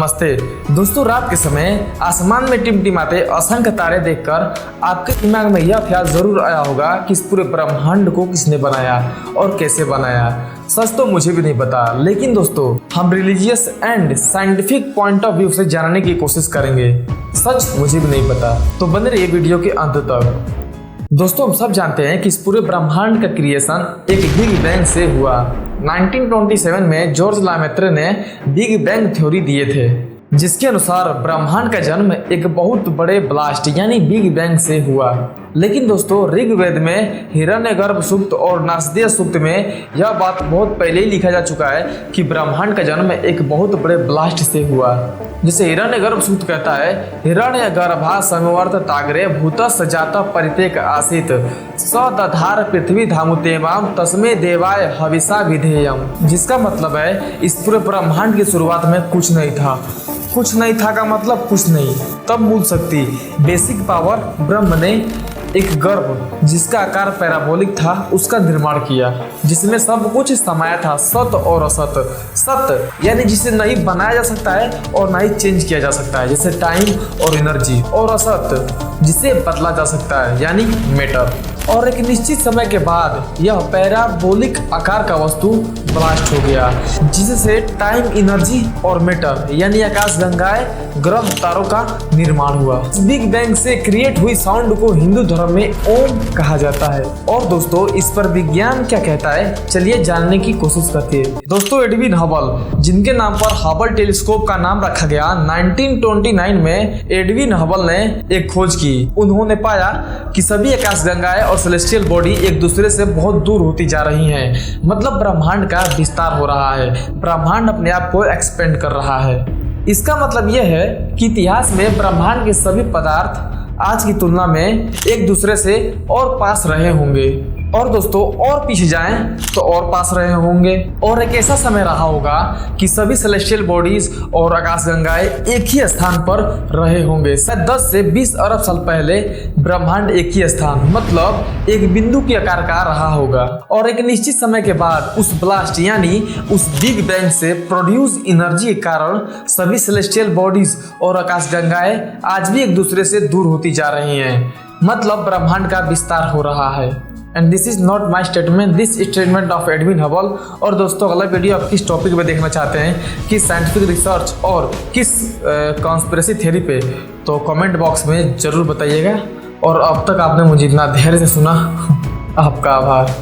नमस्ते दोस्तों, रात के समय आसमान में टिमटिमाते असंख्य तारे देखकर आपके दिमाग में यह ख्याल जरूर आया होगा कि इस पूरे ब्रह्मांड को किसने बनाया और कैसे बनाया। सच तो मुझे भी नहीं पता, लेकिन दोस्तों हम religious and scientific point of view से जानने की कोशिश करेंगे। सच मुझे भी नहीं पता, तो बने रहिए वीडियो के अंत तक। दोस्तों हम सब जानते हैं कि इस पूरे ब्रह्मांड का क्रिएशन एक बिग बैंग से हुआ। 1927 में जॉर्ज लामेत्रे ने बिग बैंग थ्योरी दिए थे, जिसके अनुसार ब्रह्मांड का जन्म एक बहुत बड़े ब्लास्ट यानी बिग बैंग से हुआ। लेकिन दोस्तों ऋग्वेद में हिरण्यगर्भ सूक्त और नासदीय सूक्त में यह बात बहुत पहले ही लिखा जा चुका है कि ब्रह्मांड का जन्म एक बहुत बड़े ब्लास्ट से हुआ। जिसे हिरण्यगर्भ सूक्त कहता है, हिरण्यगर्भा समवर्त ताग्रे भूतस् जातः परितेक आसीत स दधार पृथ्वी धामुतेमाम तस्मे देवाय हविषा विधेयम। जिसका मतलब है इस पूरे ब्रह्मांड की शुरुआत में कुछ नहीं था। कुछ नहीं था का मतलब कुछ नहीं, तब मूल शक्ति बेसिक पावर ब्रह्म ने एक गर्भ जिसका आकार पैराबोलिक था उसका निर्माण किया, जिसमें सब कुछ समाया था, सत और असत। सत यानी जिसे नहीं बनाया जा सकता है और ना ही चेंज किया जा सकता है, जैसे टाइम और एनर्जी, और असत जिसे बदला जा सकता है यानी मैटर। और एक निश्चित समय के बाद यह पैराबोलिक आकार का वस्तु ब्लास्ट हो गया, जिससे टाइम, एनर्जी और मैटर यानी आकाश गंगाएं, ग्रह, तारों का निर्माण हुआ। बिग बैंग से क्रिएट हुई साउंड को हिंदू धर्म में ओम कहा जाता है। और दोस्तों इस पर विज्ञान क्या कहता है, चलिए जानने की कोशिश करते हैं। दोस्तों एडविन हबल, जिनके नाम पर हबल टेलीस्कोप का नाम रखा गया, 1929 में एडविन हबल ने एक खोज की। उन्होंने पाया कि सभी आकाश गंगाएं और सेलेस्टियल बॉडी एक दूसरे से बहुत दूर होती जा रही हैं। मतलब ब्रह्मांड का विस्तार हो रहा है, ब्रह्मांड अपने आप को एक्सपेंड कर रहा है। इसका मतलब यह है कि इतिहास में ब्रह्मांड के सभी पदार्थ आज की तुलना में एक दूसरे से और पास रहे होंगे, और दोस्तों और पीछे जाएं तो और पास रहे होंगे। और एक ऐसा समय रहा होगा कि सभी सेलेस्टियल बॉडीज और आकाशगंगाएं एक ही स्थान पर रहे होंगे। शायद 10 से 20 अरब साल पहले ब्रह्मांड एक ही स्थान, मतलब एक बिंदु के आकार का रहा होगा। और एक निश्चित समय के बाद उस ब्लास्ट यानी उस बिग बैंग से प्रोड्यूस एनर्जी के कारण सभी सेलेस्टियल बॉडीज और आकाशगंगाएं आज भी एक दूसरे से दूर होती जा रही हैं। मतलब ब्रह्मांड का विस्तार हो रहा है। And this is not my statement, this statement of Edwin Hubble. और दोस्तों अगला वीडियो आप किस टॉपिक पे देखना चाहते हैं, किस साइंटिफिक रिसर्च और किस कॉन्स्पिरेसी थ्योरी पे, तो कमेंट बॉक्स में जरूर बताइएगा। और अब तक आपने मुझे इतना धैर्य से सुना, आपका आभार।